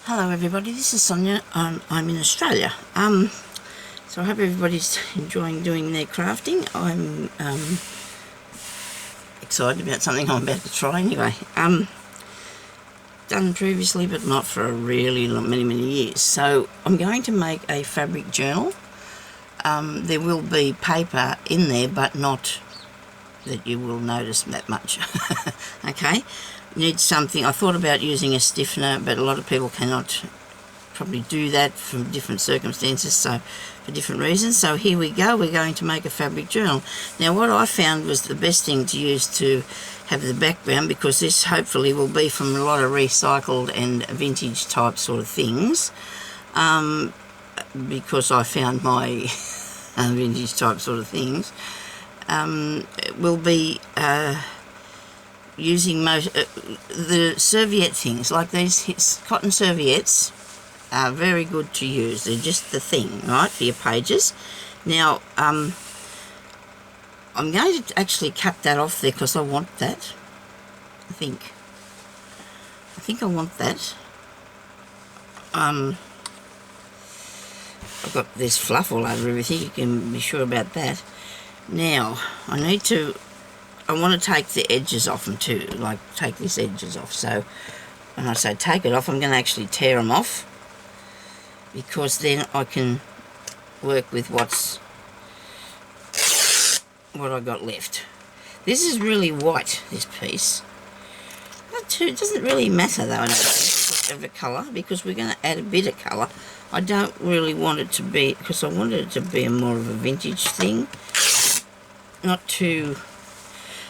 Hello everybody, this is Sonia. I'm in Australia. So I hope everybody's enjoying doing their crafting. I'm excited about something I'm about to try anyway. Done previously but not for a really many years. So I'm going to make a fabric journal. There will be paper in there but not that you will notice that much. Okay, need something. I thought about using a stiffener, but a lot of people cannot probably do that from different circumstances, so for different reasons. So here we go, we're going to make a fabric journal. Now what I found was the best thing to use to have the background, because this hopefully will be from a lot of recycled and vintage type sort of things, because I found my vintage type sort of things, will be using most the serviette things like these cotton serviettes are very good to use. They're just the thing, right, for your pages. Now I'm going to actually cut that off there because I want that. I think I want that. I've got this fluff all over everything, you can be sure about that. Now I want to take the edges off them too, like take these edges off. So when I say take it off, I'm going to actually tear them off, because then I can work with what I got left. This is really white, this piece. Not too, it doesn't really matter though, I don't think, whatever colour, because we're going to add a bit of colour. I don't really want it to be, because I wanted it to be more of a vintage thing, not too.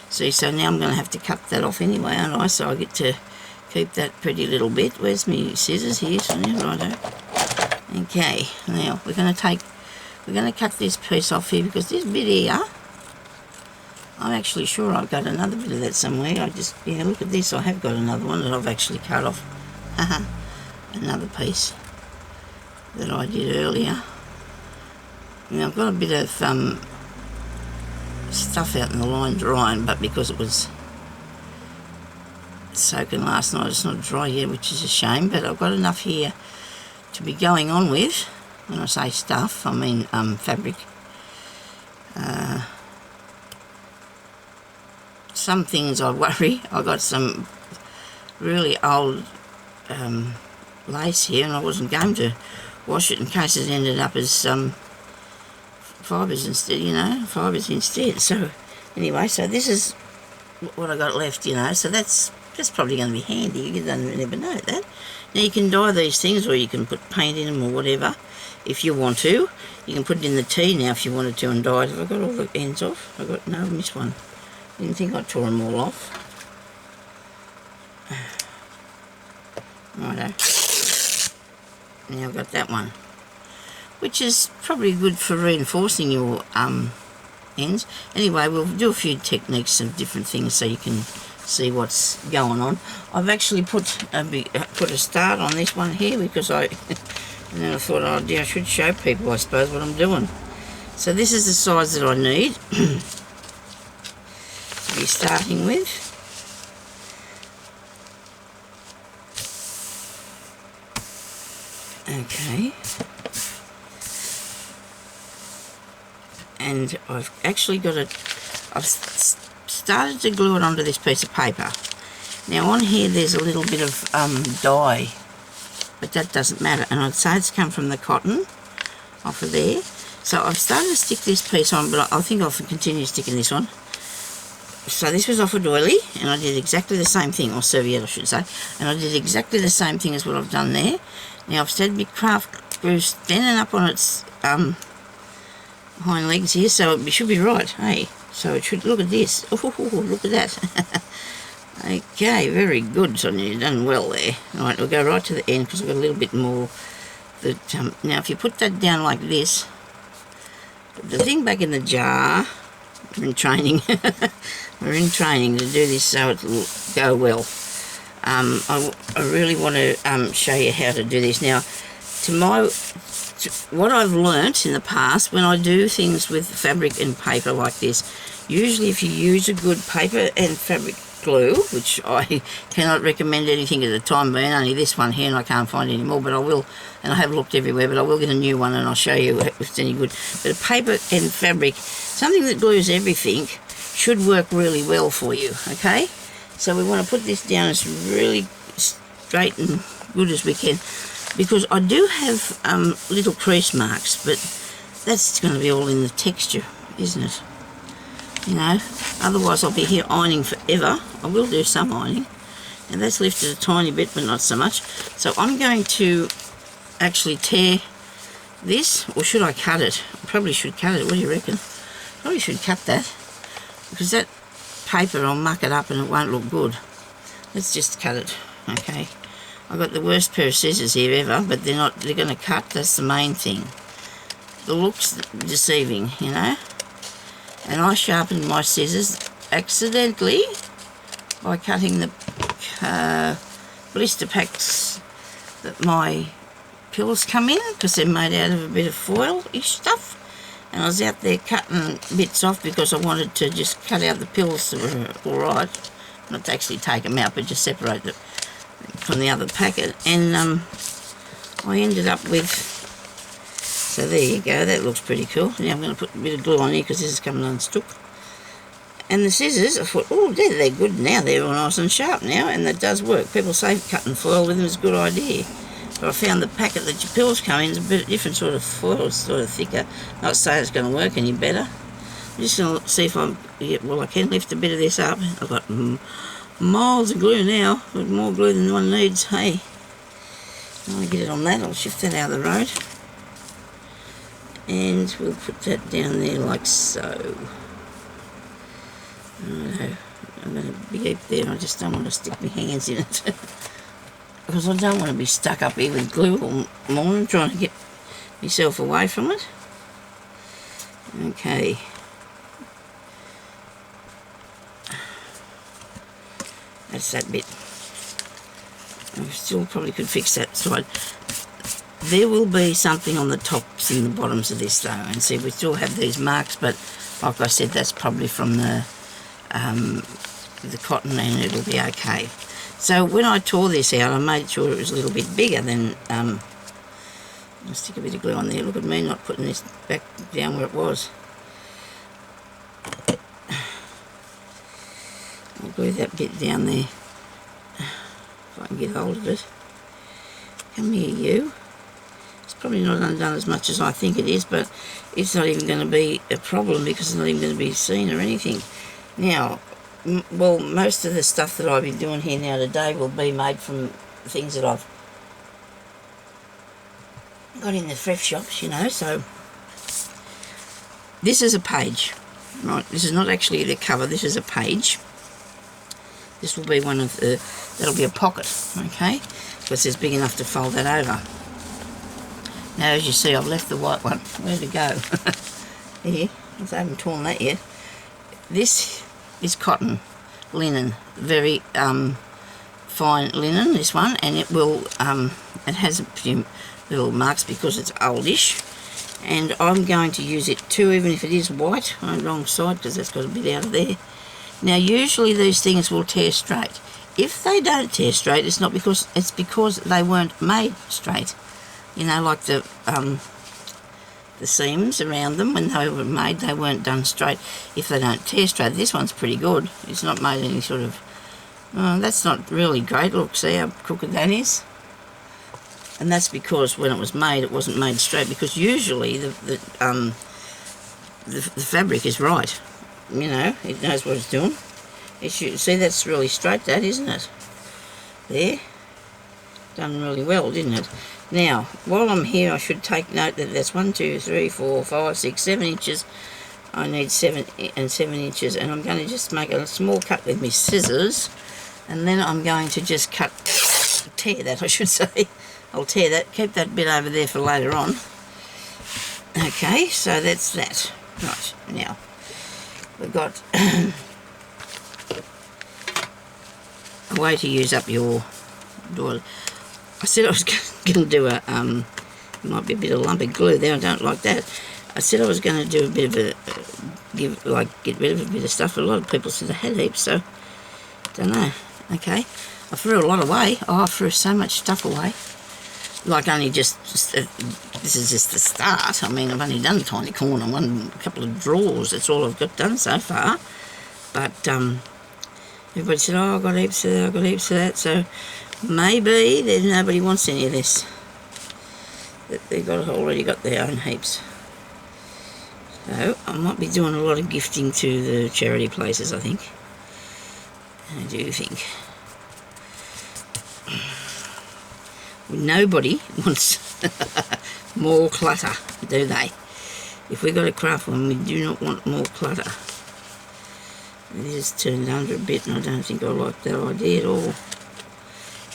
See, so now I'm going to have to cut that off anyway, aren't I? So I get to keep that pretty little bit. Where's my scissors here, Sonia? Righto. Okay, now we're going to cut this piece off here, because this bit here, I'm actually sure I've got another bit of that somewhere. Yeah, look at this. I have got another one that I've actually cut off. Another piece that I did earlier. Now I've got a bit of stuff out in the line drying, but because it was soaking last night, it's not dry yet, which is a shame, but I've got enough here to be going on with. When I say stuff, I mean fabric. Some things I worry. I got some really old lace here, and I wasn't going to wash it in case it ended up as fibres instead, fibres instead. So anyway, so this is what I got left, so that's probably going to be handy. You don't never know that. Now you can dye these things, or you can put paint in them or whatever if you want to. You can put it in the tea now if you wanted to and dye it. Have I got all the ends off? No, I missed one. Didn't think I tore them all off. Righto. Now I've got that one, which is probably good for reinforcing your ends. Anyway, we'll do a few techniques of different things so you can see what's going on. I've actually put a start on this one here, because and then I thought, oh dear, I should show people, I suppose, what I'm doing. So this is the size that I need to be starting with. Okay. And I've actually got it, I've started to glue it onto this piece of paper. Now on here there's a little bit of dye, but that doesn't matter, and I'd say it's come from the cotton off of there. So I've started to stick this piece on, but I think I'll continue sticking this on. So this was off a doily, and I did exactly the same thing, or serviette I should say, and I did exactly the same thing as what I've done there. Now I've started my craft glue standing up on its hind legs here, so it should be right, hey? So it should, look at this, look at that. Okay, very good, Sonia, you've done well there. Alright, we'll go right to the end, because I've got a little bit more. Now if you put that down like this, put the thing back in the jar. We're in training. We're in training to do this so it'll go well. I really want to show you how to do this. Now, what I've learnt in the past, when I do things with fabric and paper like this, usually if you use a good paper and fabric glue, which I cannot recommend anything at the time being, only this one here, and I can't find any more, but I will, and I have looked everywhere, but I will get a new one and I'll show you if it's any good. But a paper and fabric, something that glues everything, should work really well for you, okay? So we want to put this down as really straight and good as we can, because I do have little crease marks, but that's going to be all in the texture, isn't it? You know, otherwise I'll be here ironing forever. I will do some ironing, and that's lifted a tiny bit, but not so much. So I'm going to actually tear this, or should I cut it? I probably should cut it. What do you reckon? Probably should cut that, because that paper, I'll muck it up and it won't look good. Let's just cut it, okay? I've got the worst pair of scissors here ever, but they're going to cut. That's the main thing. The look's deceiving, you know. And I sharpened my scissors accidentally by cutting the blister packs that my pills come in, because they're made out of a bit of foil-ish stuff. And I was out there cutting bits off because I wanted to just cut out the pills that were alright. Not to actually take them out, but just separate them from the other packet. And I ended up with... So there you go, that looks pretty cool. Now I'm going to put a bit of glue on here because this is coming unstuck. And the scissors, I thought, oh, they're good now. They're all nice and sharp now, and that does work. People say cutting foil with them is a good idea. But I found the packet that your pills come in is a bit different sort of foil, sort of thicker. Not saying it's going to work any better. I'm just going to see if I can lift a bit of this up. I've got miles of glue now. I've got more glue than one needs. Hey, I want to get it on that. I'll shift that out of the road. And we'll put that down there like so. I'm going to be up there. I just don't want to stick my hands in it. Because I don't want to be stuck up here with glue all morning trying to get myself away from it. Okay. That's that bit. I still probably could fix that side. There will be something on the tops and the bottoms of this though, and see we still have these marks, but like I said, that's probably from the cotton, and it'll be okay. So when I tore this out, I made sure it was a little bit bigger than, I'll stick a bit of glue on there. Look at me not putting this back down where it was. I'll glue that bit down there, if I can get hold of it. Come here, you. Probably not undone as much as I think it is, but it's not even going to be a problem because it's not even going to be seen or anything. Now, well, most of the stuff that I'll be doing here now today will be made from things that I've got in the thrift shops, you know. So this is a page, right? This is not actually the cover. This is a page. This will be one of the, that'll be a pocket, okay, because it's big enough to fold that over. Now, as you see, I've left the white one. Where'd it go? Here. I haven't torn that yet. This is cotton, linen, very fine linen, this one, and it will, it has a few little marks because it's oldish, and I'm going to use it too, even if it is white, on the wrong side, because that's got a bit out of there. Now, usually these things will tear straight. If they don't tear straight, it's not because, it's because they weren't made straight. You know, like the seams around them, when they were made, they weren't done straight. If they don't tear straight, this one's pretty good. It's not made any sort of, that's not really great. Look, see how crooked that is? And that's because when it was made, it wasn't made straight, because usually the fabric is right. You know, it knows what it's doing. It should, see, that's really straight, that, isn't it? There. Done really well, didn't it? Now, while I'm here, I should take note that that's 1, 2, 3, 4, 5, 6, 7 inches. I need 7 inches, and I'm going to just make a small cut with my scissors, and then I'm going to just tear that, I should say. I'll tear that, keep that bit over there for later on. Okay, so that's that. Right, now, we've got a way to use up your door. I said I was going to do a, might be a bit of lumpy glue there, I don't like that. I said I was going to do a bit of a, get rid of a bit of stuff. A lot of people said I had heaps, so Don't know. Okay. I threw a lot away. Oh, I threw so much stuff away. Like only just this is just the start. I mean, I've only done a tiny corner, a couple of drawers. That's all I've got done so far. But everybody said, oh, I've got heaps of that, I've got heaps of that. So maybe there's nobody wants any of this. They've already got their own heaps. So I might be doing a lot of gifting to the charity places, I think. I do think. Nobody wants more clutter, do they? If we got a craft one, we do not want more clutter. It is turned under a bit, and I don't think I like that idea at all.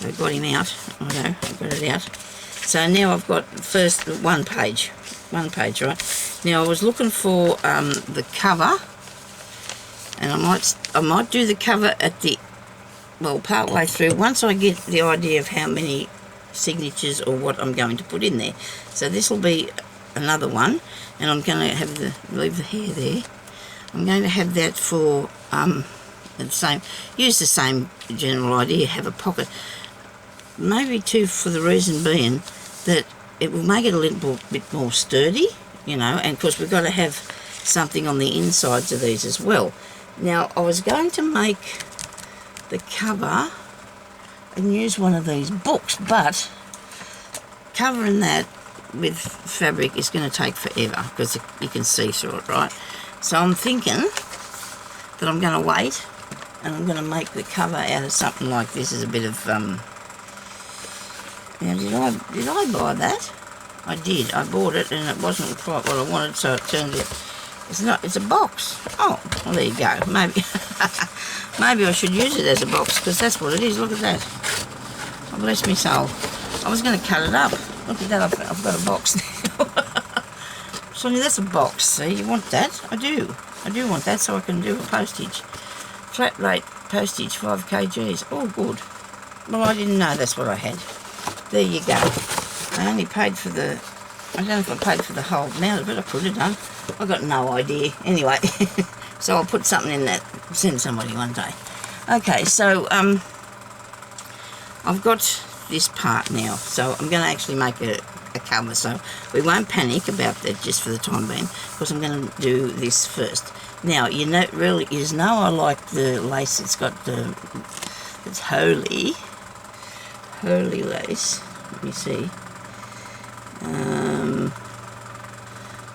I got him out. I got it out. So now I've got first one page, right? Now I was looking for the cover, and I might do the cover at the part way through once I get the idea of how many signatures or what I'm going to put in there. So this will be another one, and I'm going to have leave the hair there. I'm going to have that for use the same general idea, have a pocket, maybe too, for the reason being that it will make it a little bit more sturdy, you know, and of course we've got to have something on the insides of these as well. Now I was going to make the cover and use one of these books, but covering that with fabric is going to take forever because you can see through it, right? So I'm thinking that I'm going to wait, and I'm going to make the cover out of something like this. Is a bit of now did I buy that? I did. I bought it and it wasn't quite what I wanted, so it turned it. It's a box. Oh, well, there you go. Maybe maybe I should use it as a box, because that's what it is. Look at that. Oh, bless me soul. I was going to cut it up. Look at that. I've got a box now. Sonia, that's a box. See, you want that? I do. I do want that, so I can do a postage. Flat rate postage, 5 kgs. Oh, good. Well, I didn't know that's what I had. There you go. I only paid for the... I don't know if I paid for the whole amount, but I could have done. I got no idea. Anyway, so I'll put something in that. Send somebody one day. Okay, so I've got this part now. So I'm going to actually make a cover. So we won't panic about that just for the time being, because I'm going to do this first. Now, you know, really, I like the lace. It's got it's holy lace. Let me see.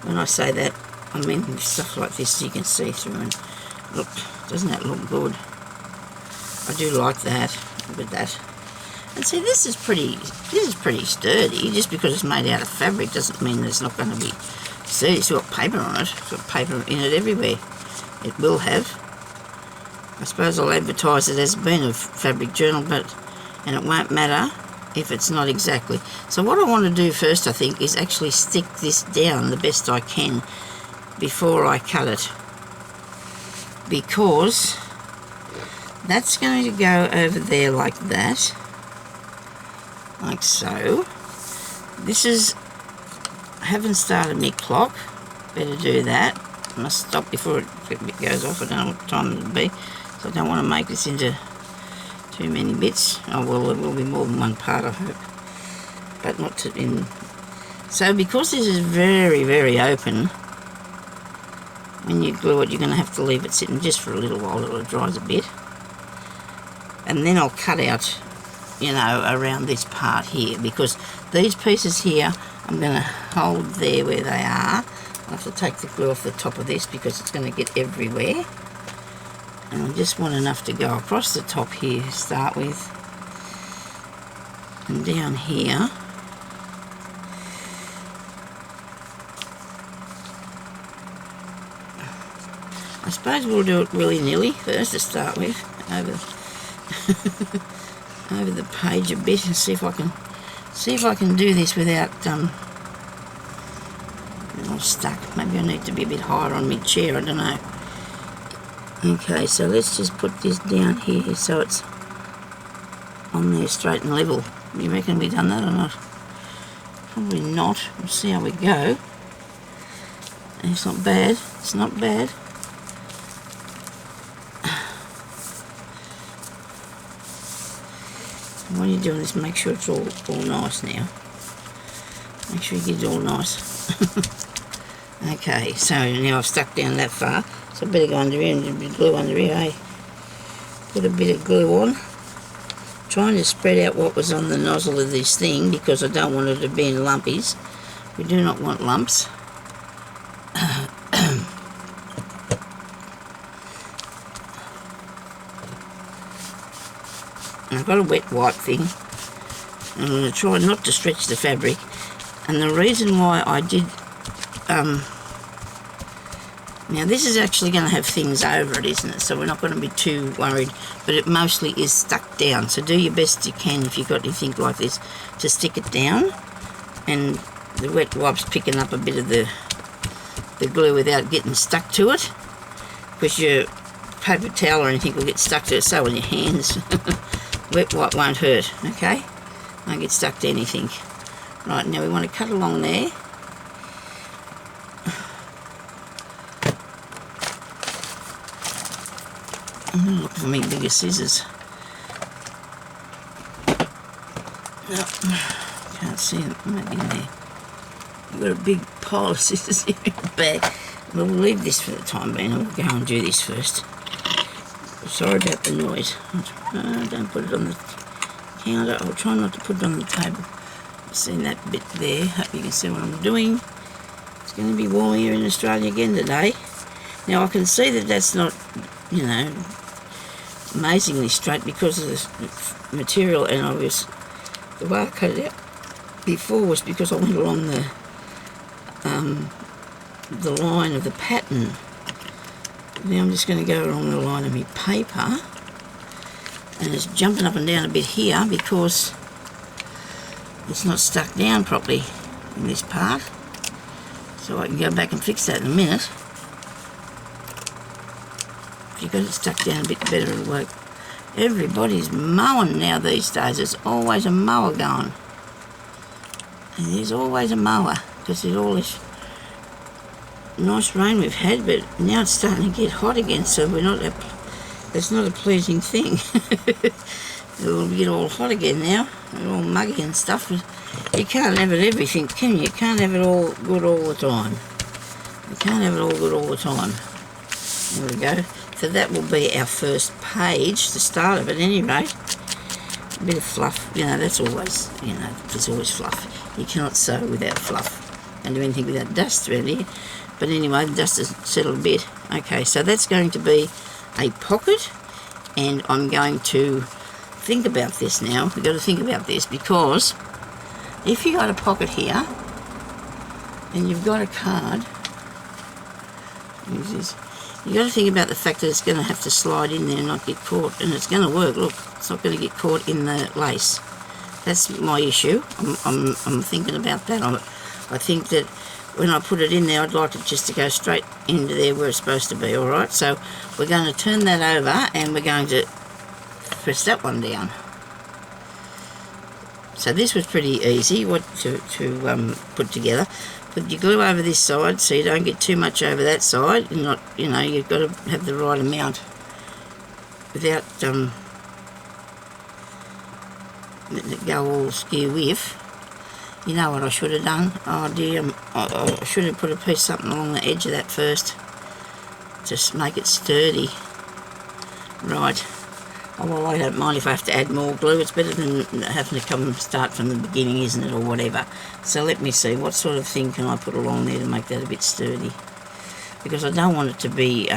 When I say that, I mean stuff like this you can see through, and look, doesn't that look good? I do like that. Look at that. And see, this is pretty sturdy. Just because it's made out of fabric doesn't mean that it's not going to be sturdy. It's got paper on it. It's got paper in it everywhere. It will have. I suppose I'll advertise it as being a fabric journal, and it won't matter if it's not exactly. So what I want to do first, I think, is actually stick this down the best I can before I cut it, because that's going to go over there like that, like so. This is, I haven't started my clock, better do that. I must stop before it goes off. I don't know what time it'll be, so I don't want to make this into too many bits. Oh well, it will be more than one part, I hope, but not in. So because this is very, very open, when you glue it, you're going to have to leave it sitting just for a little while till it dries a bit, and then I'll cut out, you know, around this part here, because these pieces here I'm going to hold there where they are. I'll have to take the glue off the top of this because it's going to get everywhere. And I just want enough to go across the top here to start with. And down here. I suppose we'll do it willy-nilly first to start with. Over the page a bit, and see if I can do this without all stuck. Maybe I need to be a bit higher on my chair, I don't know. Okay, so let's just put this down here so it's on there straight and level. You reckon we've done that or not? Probably not. We'll see how we go. And it's not bad. It's not bad. while you're doing this, make sure it's all nice now. Make sure you get it all nice. Okay, so now I've stuck down that far, so I better go under here and do a bit of glue under here, eh? Put a bit of glue on. Trying to spread out what was on the nozzle of this thing because I don't want it to be in lumpies. We do not want lumps. I've got a wet wipe thing. I'm going to try not to stretch the fabric. And the reason why I did... now this is actually going to have things over it, isn't it? So we're not going to be too worried. But it mostly is stuck down. So do your best you can if you've got anything like this to stick it down. And the wet wipe's picking up a bit of the glue without getting stuck to it. Because your paper towel or anything will get stuck to it. So will your hands. Wet wipe won't hurt, okay? Won't get stuck to anything. Right, now we want to cut along there. I'm going to look for me bigger scissors. No, can't see them. Maybe in there. I've got a big pile of scissors here in the bag. We'll leave this for the time being. I'll go and do this first. Sorry about the noise. Don't put it on the counter. I'll try not to put it on the table. You've seen that bit there. Hope you can see what I'm doing. It's going to be warm here in Australia again today. Now I can see that that's not, you know, amazingly straight because of the material, and I was, the way I cut it out before was because I went along the line of the pattern. Now I'm just going to go along the line of my paper, and it's jumping up and down a bit here because it's not stuck down properly in this part. So I can go back and fix that in a minute. If you've got it stuck down a bit better, it'll work. Everybody's mowing now these days. There's always a mower going. And there's always a mower because there's all this nice rain we've had, but now it's starting to get hot again, so we're not it's not a pleasing thing. It'll get all hot again now, and all muggy and stuff. You can't have it everything, can you? You can't have it all good all the time. You can't have it all good all the time. There we go. So that will be our first page, the start of it. At any rate, a bit of fluff, you know, that's always, you know, there's always fluff. You cannot sew without fluff. Can't do anything without dust really. But anyway, the dust has settled a bit. Okay, so that's going to be a pocket, and I'm going to think about this now. We've got to think about this because if you've got a pocket here and you've got a card, you've got to think about the fact that it's going to have to slide in there and not get caught, and it's going to work. Look, it's not going to get caught in the lace. That's my issue. I'm thinking about that. I think that when I put it in there, I'd like it just to go straight into there where it's supposed to be, alright? So we're going to turn that over and we're going to press that one down. So this was pretty easy to put together. Put your glue over this side so you don't get too much over that side. And not, you know, you've got to have the right amount without letting it go all skew with. You know what I should have done? Oh dear, I should have put a piece something along the edge of that first. Just make it sturdy. Right. Oh, well, I don't mind if I have to add more glue. It's better than having to come and start from the beginning, isn't it, or whatever. So let me see, what sort of thing can I put along there to make that a bit sturdy? Because I don't want it to be,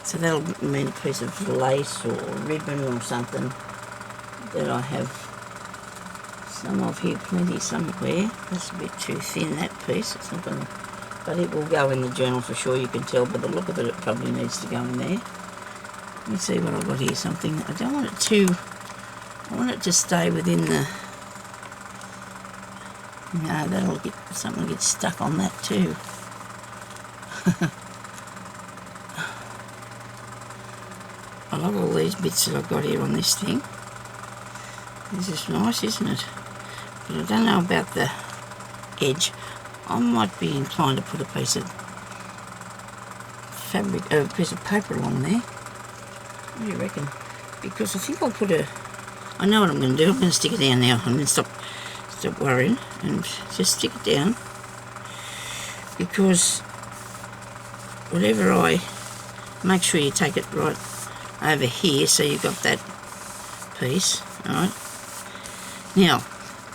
so that'll mean a piece of lace or ribbon or something that I have some of here, plenty somewhere. That's a bit too thin, that piece. It's not gonna, but it will go in the journal for sure. You can tell by the look of it, it probably needs to go in there. Let me see what I've got here. Something, I don't want it to, I want it to stay within the, no, that'll get, something will get stuck on that too. I love all these bits that I've got here on this thing. This is nice, isn't it? But I don't know about the edge. I might be inclined to put a piece of fabric, a piece of paper along there. What do you reckon? Because I think I'll put a, I know what I'm going to do. I'm going to stick it down now and then stop worrying and just stick it down, because whatever make sure you take it right over here so you've got that piece. Alright, now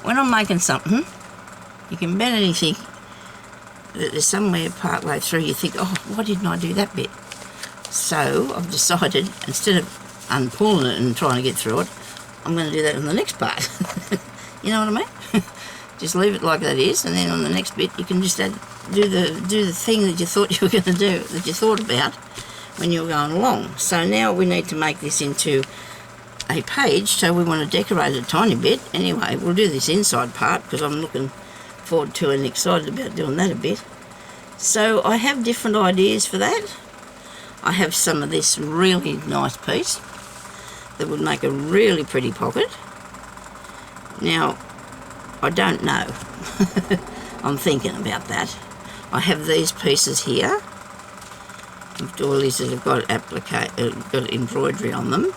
when I'm making something, you can bet anything that there's somewhere part way through you think, oh, why didn't I do that bit? So I've decided, instead of unpulling it and trying to get through it, I'm going to do that on the next part. You know what I mean? Just leave it like that is, and then on the next bit you can just do the thing that you thought you were going to do, that you thought about when you were going along. So now we need to make this into a page, so we want to decorate it a tiny bit. Anyway, we'll do this inside part because I'm looking forward to and excited about doing that a bit. So I have different ideas for that. I have some of this really nice piece that would make a really pretty pocket. Now, I don't know. I'm thinking about that. I have these pieces here of doilies that have got got embroidery on them,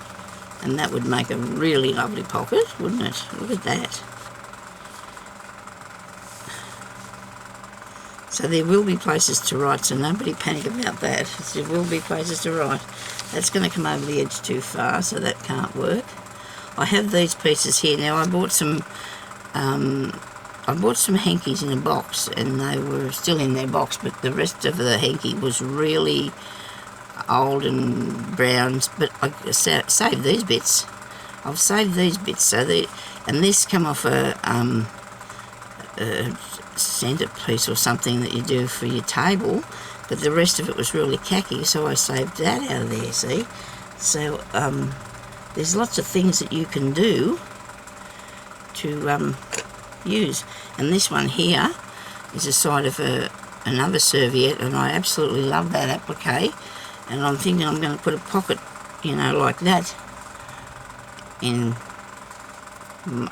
and that would make a really lovely pocket, wouldn't it? Look at that. So there will be places to write, so nobody panic about that. There will be places to write. That's going to come over the edge too far, so that can't work. I have these pieces here. Now I bought some hankies in a box, and they were still in their box, but the rest of the hanky was really old and brown. But I saved these bits. I've saved these bits, so and this come off a centre piece or something that you do for your table, but the rest of it was really khaki, so I saved that out of there, see? So there's lots of things that you can do to use. And this one here is a side of another serviette, and I absolutely love that applique, and I'm thinking I'm going to put a pocket, you know, like that in.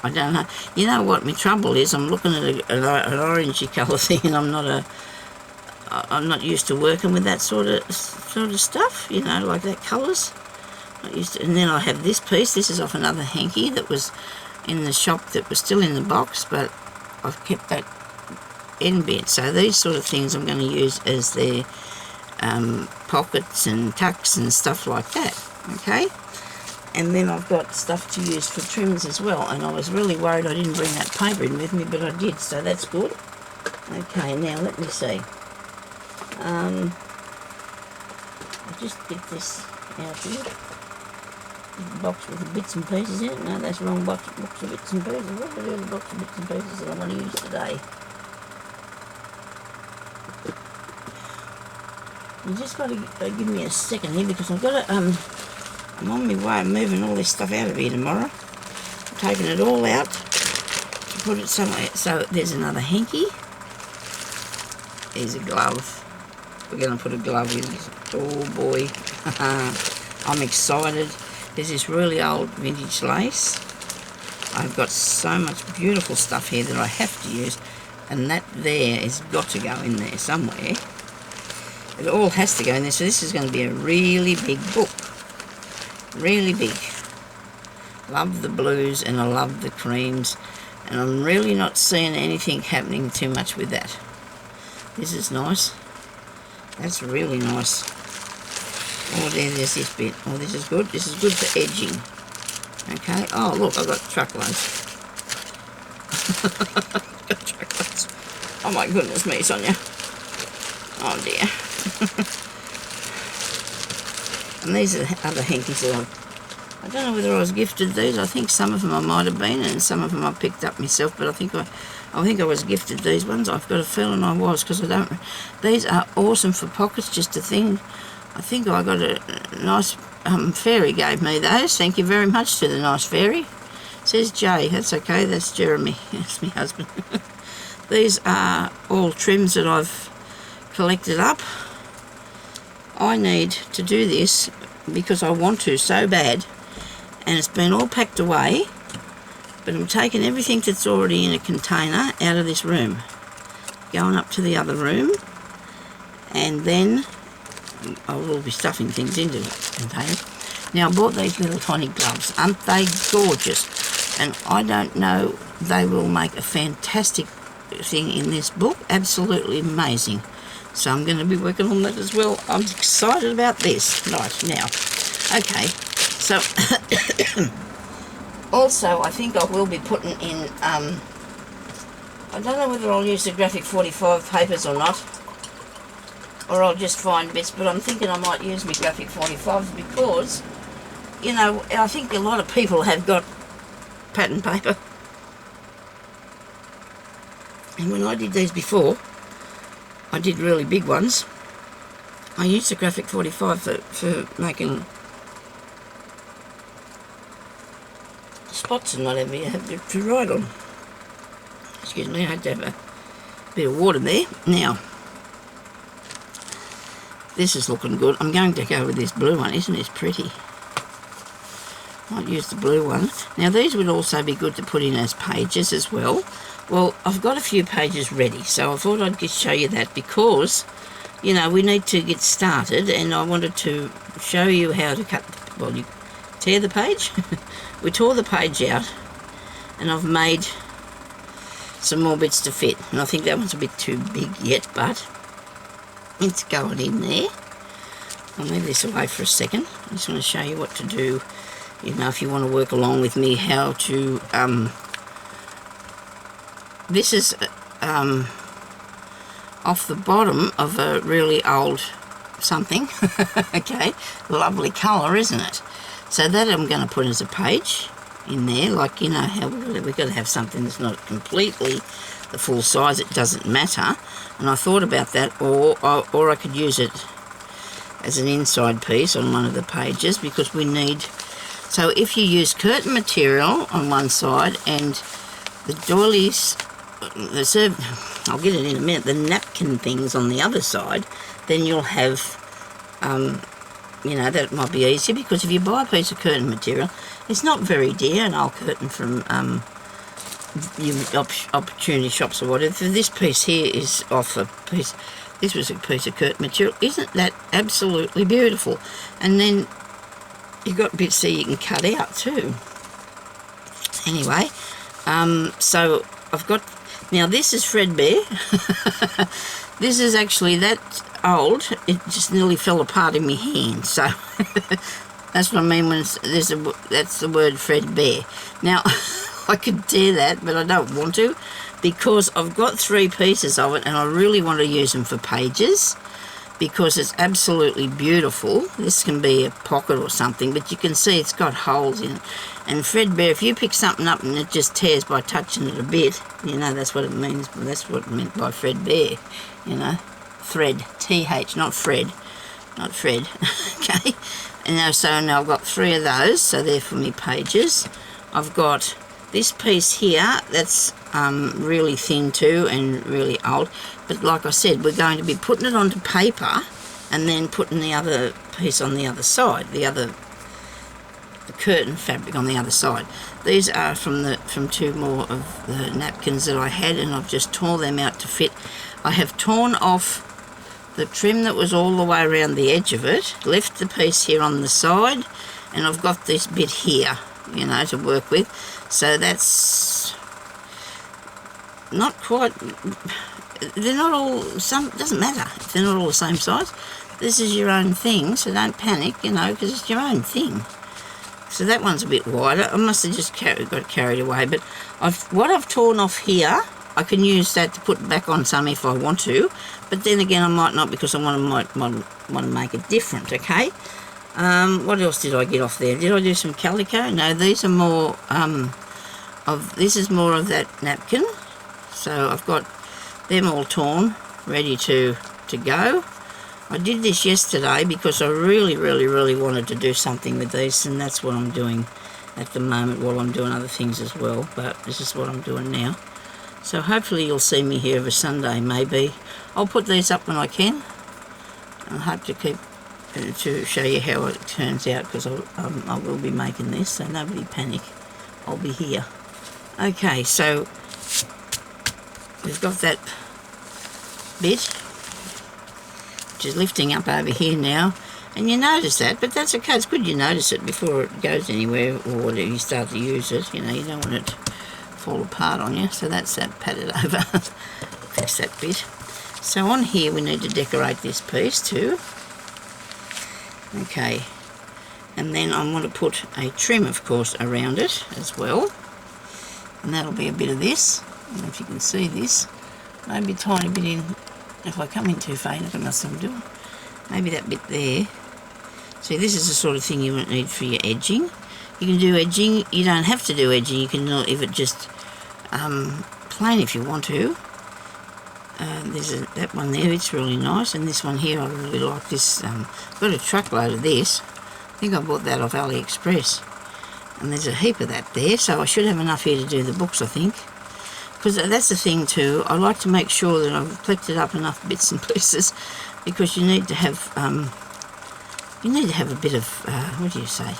I don't know. You know what my trouble is? I'm looking at an orangey colour thing, and I'm not used to working with that sort of stuff. You know, like that colours. Not used to. And then I have this piece. This is off another hanky that was in the shop that was still in the box, but I've kept that end bit. So these sort of things I'm going to use as their pockets and tucks and stuff like that. Okay. And then I've got stuff to use for trims as well, and I was really worried I didn't bring that paper in with me, but I did, so that's good. Okay, now let me see. I'll just get this out here. The box with the bits and pieces in it. No, that's the wrong box of bits and pieces. What do I do with the box of bits and pieces that I want to use today? You just got to give me a second here, because I've got to... I'm on my way of moving all this stuff out of here tomorrow. I'm taking it all out to put it somewhere. So there's another hanky. There's a glove. We're going to put a glove in. Oh boy. I'm excited. There's this really old vintage lace. I've got so much beautiful stuff here that I have to use. And that there has got to go in there somewhere. It all has to go in there. So this is going to be a really big book. Really big. Love the blues and I love the creams, and I'm really not seeing anything happening too much with that. This is nice. That's really nice. Oh, there's this bit. Oh, this is good. This is good for edging. Okay. Oh, look, I've got truckloads. Got truckloads. Oh my goodness me, Sonia. Oh dear. And these are the other hankies that I don't know whether I was gifted these. I think some of them I might have been, and some of them I picked up myself. But I think I was gifted these ones. I've got a feeling I was, because I don't. These are awesome for pockets. Just a thing. I think I got a nice fairy gave me those. Thank you very much to the nice fairy. It says Jay. That's okay. That's Jeremy. That's my husband. These are all trims that I've collected up. I need to do this because I want to so bad, and it's been all packed away, but I'm taking everything that's already in a container out of this room, going up to the other room, and then I will be stuffing things into the container. Now I bought these little tiny gloves. Aren't they gorgeous? and I don't know, they will make a fantastic thing in this book. Absolutely amazing. So I'm going to be working on that as well. I'm excited about this. Right, now. Okay, so also I think I will be putting in, I don't know whether I'll use the graphic 45 papers or not, or I'll just find bits, but I'm thinking I might use my graphic 45s because, you know, I think a lot of people have got pattern paper. And when I did these before, I did really big ones. I used the graphic 45 for making spots and whatever you have to write on. Excuse me, I had to have a bit of water there. Now, this is looking good. I'm going to go with this blue one. Isn't this pretty? I'll use the blue one. Now, these would also be good to put in as pages as well. Well, I've got a few pages ready, so I thought I'd just show you that because, you know, we need to get started, and I wanted to show you how to cut, well, you tear the page. We tore the page out, and I've made some more bits to fit, and I think that one's a bit too big yet, but it's going in there. I'll move this away for a second. I just want to show you what to do, you know, if you want to work along with me, how to, this is off the bottom of a really old something. Okay, lovely colour, isn't it? So that I'm going to put as a page in there, like, you know, how we've got to have something that's not completely the full size. It doesn't matter. And I thought about that, or I could use it as an inside piece on one of the pages because we need. So if you use curtain material on one side and the doilies, I'll get it in a minute, the napkin things on the other side, then you'll have, you know, that might be easier because if you buy a piece of curtain material, it's not very dear, an old curtain from opportunity shops or whatever. This piece here is off a piece, this was a piece of curtain material. Isn't that absolutely beautiful? And then you've got bits there you can cut out too. Anyway, so I've got, now this is threadbare. This is actually that old, it just nearly fell apart in my hand, so that's what I mean when there's that's the word threadbare. Now, I could tear that, but I don't want to because I've got 3 pieces of it and I really want to use them for pages because it's absolutely beautiful. This can be a pocket or something, but you can see it's got holes in it. And threadbare, if you pick something up and it just tears by touching it a bit, you know, that's what it means. That's what it meant by threadbare, you know. Thread, T-H, not Fred. Not Fred, okay. And now I've got 3 of those, so they're for me pages. I've got this piece here that's really thin too and really old. But like I said, we're going to be putting it onto paper and then putting the other piece on the other side, the curtain fabric on the other side. These are from 2 more of the napkins that I had, and I've just torn them out to fit. I have torn off the trim that was all the way around the edge of it, left the piece here on the side, and I've got this bit here, you know, to work with. So that's not quite, they're not all, doesn't matter if they're not all the same size. This is your own thing, so don't panic, you know, because it's your own thing. So that one's a bit wider. I must have just got carried away, but what I've torn off here, I can use that to put back on some if I want to, but then again I might not because I might want to make it different, okay? What else did I get off there? Did I do some calico? No, these are more this is more of that napkin. So I've got them all torn, ready to go. I did this yesterday because I really wanted to do something with these, and that's what I'm doing at the moment while I'm doing other things as well, but this is what I'm doing now. So hopefully you'll see me here every Sunday, maybe. I'll put these up when I can. I hope to keep to show you how it turns out because I will be making this, so nobody panic. I'll be here. Okay, so we've got that bit, which is lifting up over here now, And you notice that, but that's okay. It's good you notice it before it goes anywhere or whatever you start to use it. You know, you don't want it to fall apart on you. So that's that, pat it over. Fix that bit. So on here we need to decorate this piece too. Okay. And then I want to put a trim, of course, around it as well. And that'll be a bit of this. I don't know if you can see this. Maybe a tiny bit in. If I come in too far, look at what I'm doing. Maybe that bit there. See, this is the sort of thing you won't need for your edging. You can do edging. You don't have to do edging. You can leave it just plain if you want to. There's that one there. It's really nice. And this one here, I really like this. I've got a truckload of this. I think I bought that off AliExpress. And there's a heap of that there. So I should have enough here to do the books, I think. Because that's the thing too. I like to make sure that I've collected up enough bits and pieces. Because you need to have... a bit of, what do you say,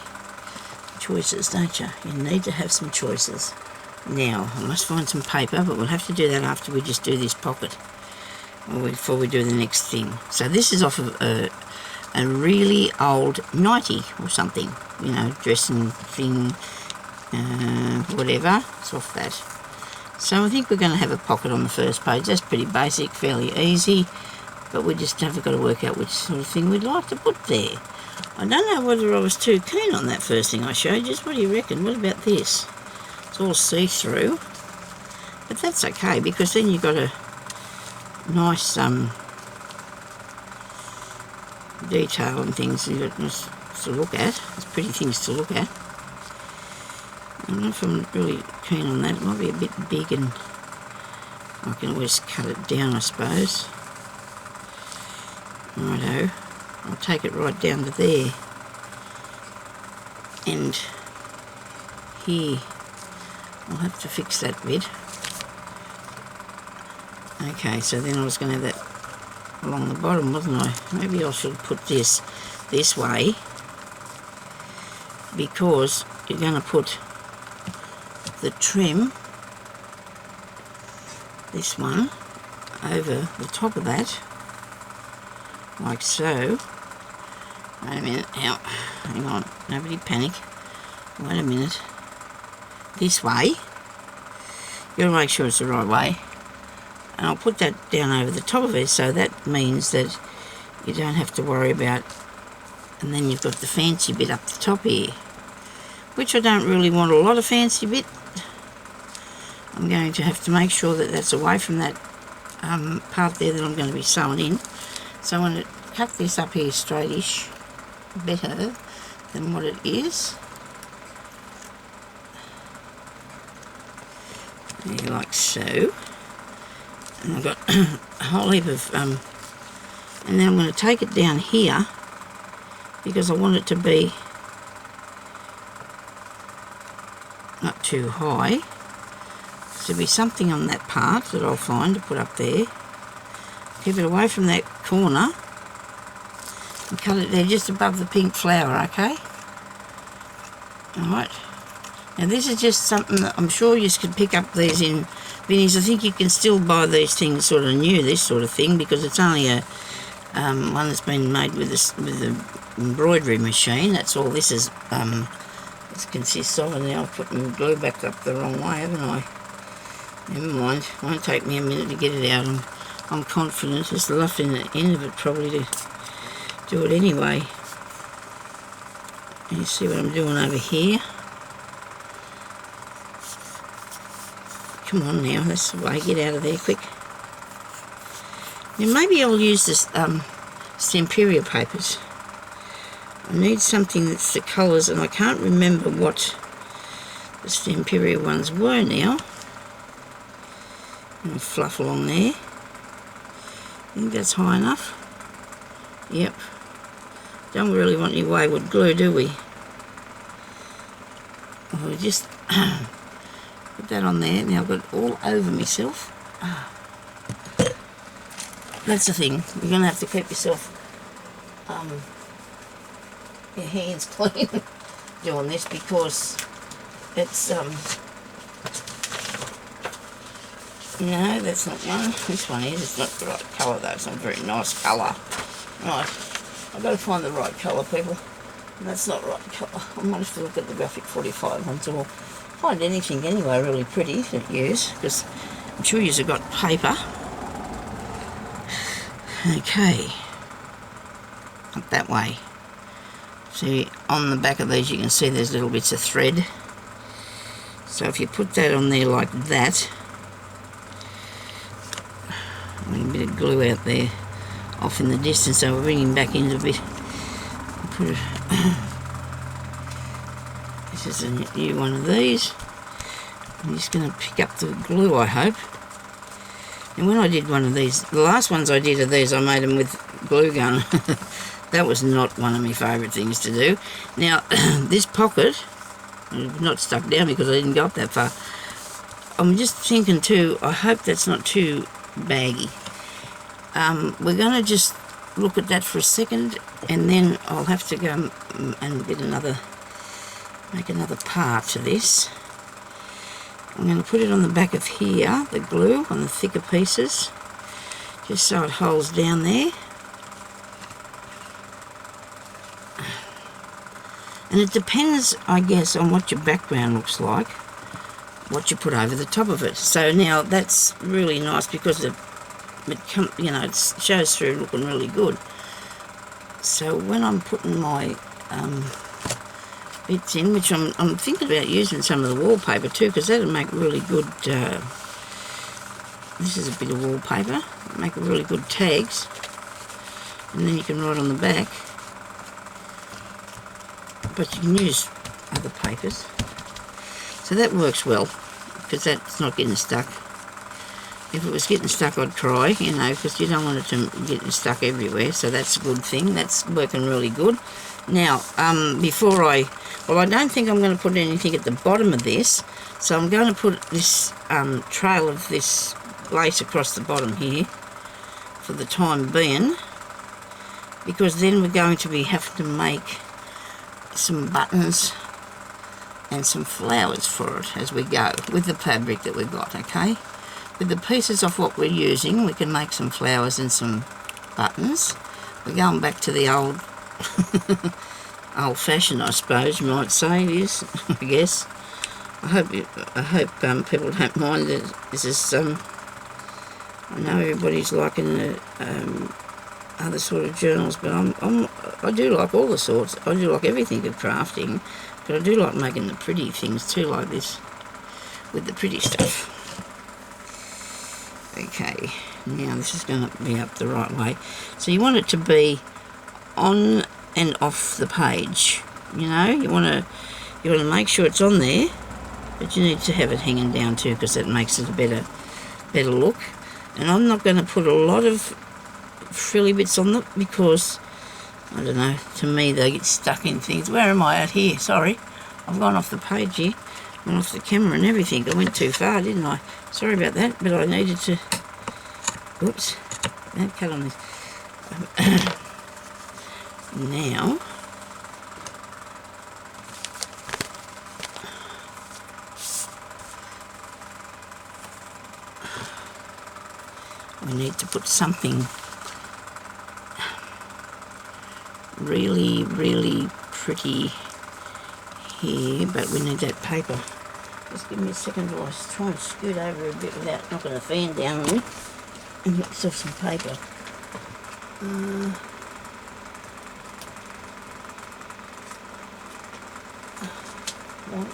choices, don't you? You need to have some choices. Now, I must find some paper, but we'll have to do that after we just do this pocket, or before we do the next thing. So this is off of a really old nightie or something, you know, dressing thing, whatever. It's off that. So I think we're going to have a pocket on the first page. That's pretty basic, fairly easy. But we just have got to work out which sort of thing we'd like to put there. I don't know whether I was too keen on that first thing I showed you. What do you reckon? What about this? It's all see-through. But that's okay, because then you've got a nice detail and things you've got nice to look at. It's pretty things to look at. I don't know if I'm really keen on that. It might be a bit big, and I can always cut it down, I suppose. Righto, I'll take it right down to there, and here I'll have to fix that bit. Okay, so then I was going to have that along the bottom, wasn't I? Maybe I should put this way, because you're going to put the trim, this one, over the top of that. Like so. Wait a minute, now, hang on, nobody panic. Wait a minute. This way. You've got to make sure it's the right way. And I'll put that down over the top of it, so that means that you don't have to worry about, and then you've got the fancy bit up the top here, which I don't really want a lot of fancy bit. I'm going to have to make sure that that's away from that part there that I'm going to be sewing in. So I'm going to cut this up here straightish, better than what it is. There, like so. And I've got a whole heap of, and then I'm going to take it down here, because I want it to be not too high. So there'll be something on that part that I'll find to put up there. Keep it away from that corner and cut it there just above the pink flower, okay? Alright. Now this is just something that I'm sure you can pick up these in Vinnie's. I think you can still buy these things sort of new, this sort of thing, because it's only a one that's been made with the embroidery machine. That's all this is this consists of. And now I've put my glue back up the wrong way, haven't I? Never mind. It won't take me a minute to get it out. I'm confident. There's enough in the end of it probably to do it anyway. You see what I'm doing over here? Come on now, that's the way. Get out of there quick. Now maybe I'll use this Stamperia papers. I need something that's the colours, and I can't remember what the Stamperia ones were now. And fluff along there. I think that's high enough. Yep. Don't really want any wayward glue, do we? Well, we just put that on there. Now I've got it all over myself. That's the thing. You're going to have to keep yourself, your hands clean doing this, because it's, no, that's not one. This one is. It's not the right colour though. It's not a very nice colour. Right. I've got to find the right colour, people. And that's not right colour. I might have to look at the graphic 45 ones, or find anything anyway really pretty to use, because I'm sure you've got paper. Okay. Up that way. See, on the back of these you can see there's little bits of thread. So if you put that on there like that, a bit of glue out there off in the distance, so we're bringing back in a bit. Put it. This is a new one of these. I'm just going to pick up the glue, I hope. And when I did one of these, the last ones I did of these, I made them with glue gun. That was not one of my favourite things to do. Now, this pocket, not stuck down because I didn't go up that far. I'm just thinking too, I hope that's not too baggy. We're going to just look at that for a second, and then I'll have to go and get make another part to this. I'm going to put it on the back of here, the glue, on the thicker pieces, just so it holds down there. And it depends, I guess, on what your background looks like, what you put over the top of it. So now that's really nice because it shows through looking really good. So when I'm putting my bits in, which I'm thinking about using some of the wallpaper too, because that'll make really good, this is a bit of wallpaper, make really good tags, and then you can write on the back. But you can use other papers. So that works well, because that's not getting stuck. If it was getting stuck, I'd cry, because you don't want it to get stuck everywhere. So that's a good thing. That's working really good. Now, I don't think I'm going to put anything at the bottom of this. So I'm going to put this trail of this lace across the bottom here for the time being, because then we're going to be having to make some buttons and some flowers for it as we go with the fabric that we've got, okay? With the pieces of what we're using, we can make some flowers and some buttons. We're going back to the old-fashioned, I suppose you might say it is, I guess. I hope people don't mind that this is, I know everybody's liking the other sort of journals, but I do like all the sorts. I do like everything of crafting, but I do like making the pretty things too, like this, with the pretty stuff. Okay, now this is going to be up the right way. So you want it to be on and off the page. You want to make sure it's on there, but you need to have it hanging down too, because that makes it a better look. And I'm not going to put a lot of frilly bits on them because, I don't know, to me they get stuck in things. Where am I at here? Sorry, I've gone off the page here, went off the camera and everything. I went too far, didn't I? Sorry about that, but I needed to, oops, don't cut on this. Now, we need to put something really, really pretty here, but we need that paper. Just give me a second while I try and scoot over a bit without knocking the fan down on me and get myself some paper. Right.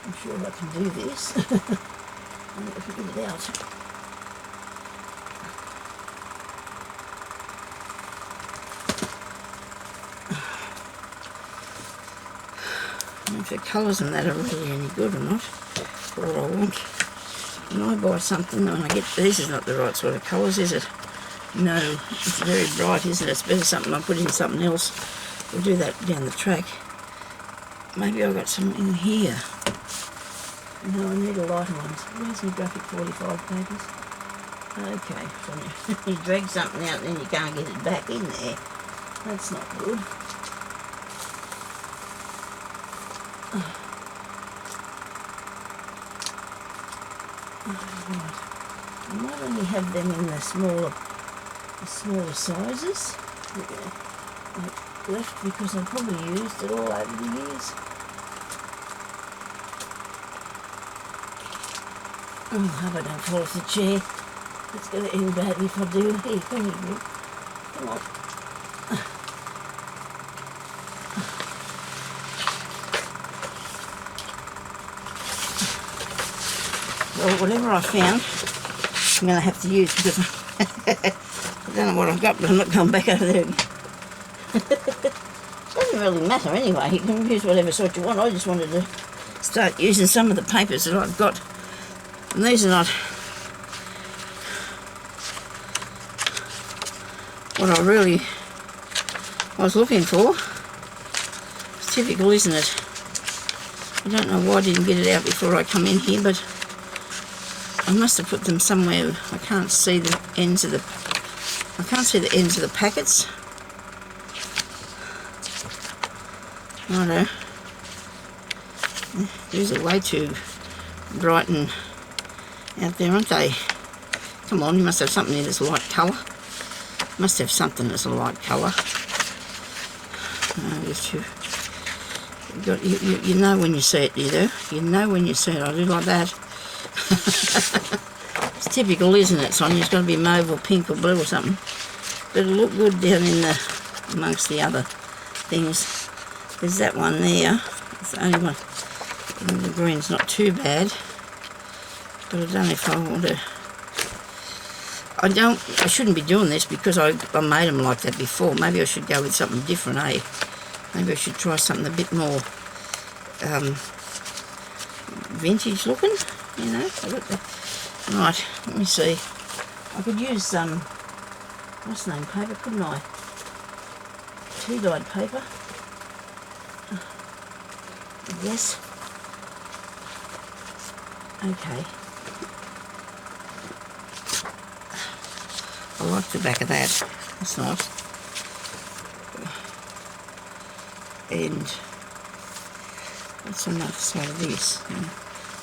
I'm sure I can do this. I'm going to figure it out. If the colours and that are really any good or not for what I want. When I buy something and I get, this is not the right sort of colours, is it? No, it's very bright, isn't it? It's better something I put in something else. We'll do that down the track. Maybe I've got some in here. No, I need a lighter one. Where's my graphic 45 papers? Okay, Sonia. You drag something out and then you can't get it back in there. That's not good. Right. I might only have them in the smaller sizes left because I've probably used it all over the years. Oh, I hope I don't fall off the chair. It's going to end badly if I do. Here, come here, Rick. Come on. Well, whatever I found, I'm going to have to use because I don't know what I've got, but I'm not going back over there again. It doesn't really matter anyway. You can use whatever sort you want. I just wanted to start using some of the papers that I've got. And these are not what I really was looking for. It's typical, isn't it? I don't know why I didn't get it out before I come in here, but I must have put them somewhere. I can't see the ends of the packets. Righto. These are way too bright and out there, aren't they? Come on, you must have something in this light colour. Must have something that's a light colour. You know when you see it, you do. You know when you see it. I do like that. It's typical, isn't it, Sonia? It's got to be mauve or pink or blue or something. But it'll look good down in the amongst the other things. There's that one there. It's the only one. The green's not too bad. But I don't know if I want to. I shouldn't be doing this because I made them like that before. Maybe I should go with something different, eh? Maybe I should try something a bit more vintage looking, you know. Right, let me see. I could use what's the name, paper, couldn't I? Tea-dyed paper. Yes. Okay. I like the back of that. That's nice. And what's on the other side of this?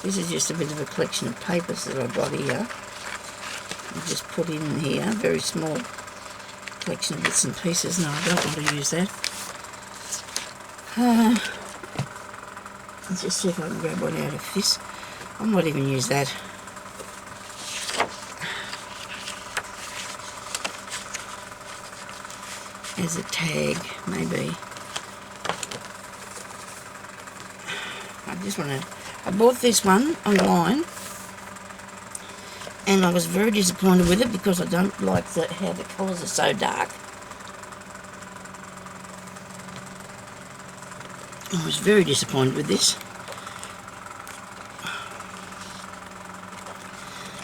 This is just a bit of a collection of papers that I've got here. I just put in here, very small collection of bits and pieces. No, I don't want to use that. Let's just see if I can grab one out of this. I might even use that. As a tag, maybe. I bought this one online and I was very disappointed with it because I don't like how the colours are so dark. I was very disappointed with this.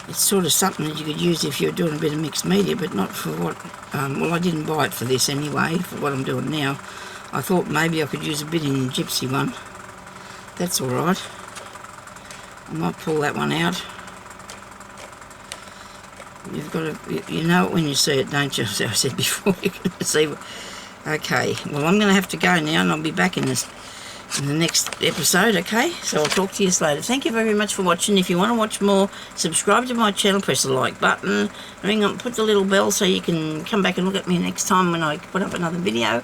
It's sort of something that you could use if you're doing a bit of mixed media, but not for what, well, I didn't buy it for this anyway, for what I'm doing now. I thought maybe I could use a bit in the gypsy one. That's alright. I might pull that one out. You've got to, you know it when you see it, don't you? As I said before, you can see. Okay, well, I'm going to have to go now and I'll be back in the next episode, okay? So I'll talk to you later. Thank you very much for watching. If you want to watch more, subscribe to my channel, press the like button, ring on, put the little bell so you can come back and look at me next time when I put up another video,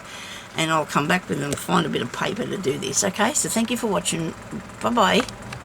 and I'll come back with and find a bit of paper to do this, okay? So thank you for watching. Bye-bye.